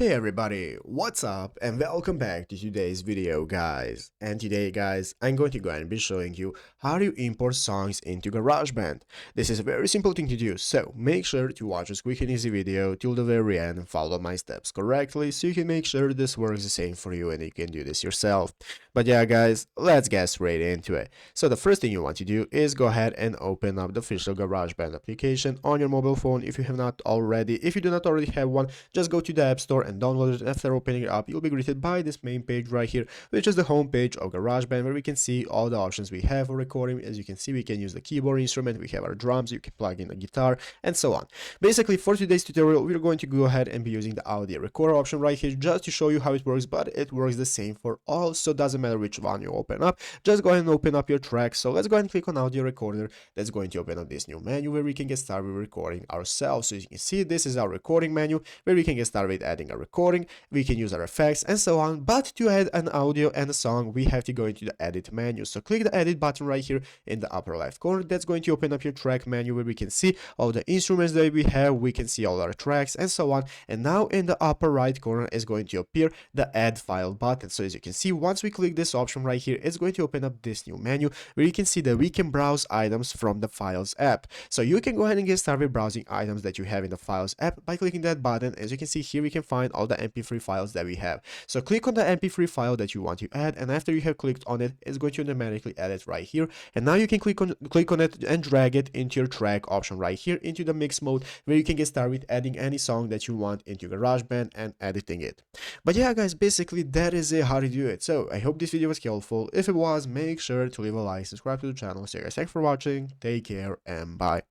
Hey everybody, what's up and welcome back to today's video guys. And today guys, I'm going to go ahead and be showing you how to import songs into GarageBand. This is a very simple thing to do, so make sure to watch this quick and easy video till the very end and follow my steps correctly so you can make sure this works the same for you and you can do this yourself. But yeah guys, let's get straight into it. So the first thing you want to do is go ahead and open up the official GarageBand application on your mobile phone if you have not already. If you do not already have one, just go to the App Store and download it. After opening it up, you'll be greeted by this main page right here, which is the home page of GarageBand, where we can see all the options we have for recording. As you can see, we can use the keyboard instrument, we have our drums, you can plug in a guitar, and so on. Basically, for today's tutorial, we're going to go ahead and be using the audio recorder option right here just to show you how it works, but it works the same for all, so it doesn't matter which one you open up. Just go ahead and open up your track. So let's go ahead and click on audio recorder. That's going to open up this new menu where we can get started with recording ourselves. So as you can see, this is our recording menu where we can get started with adding a recording. We can use our effects and so on, but to add an audio and a song, we have to go into the edit menu. So click the edit button right here in the upper left corner. That's going to open up your track menu where we can see all the instruments that we have, we can see all our tracks and so on. And now in the upper right corner is going to appear the add file button. So as you can see, once we click this option right here, it's going to open up this new menu where you can see that we can browse items from the Files app. So you can go ahead and get started browsing items that you have in the Files app by clicking that button. As you can see here, we can find all the MP3 files that we have. So click on the MP3 file that you want to add, and after you have clicked on it, it's going to automatically add it right here. And now you can click on it and drag it into your track option right here into the mix mode, where you can get started with adding any song that you want into GarageBand and editing it. But yeah guys, basically that is it, how to do it. So I hope this video was helpful. If it was, make sure to leave a like, subscribe to the channel. So guys, thanks for watching, take care and bye.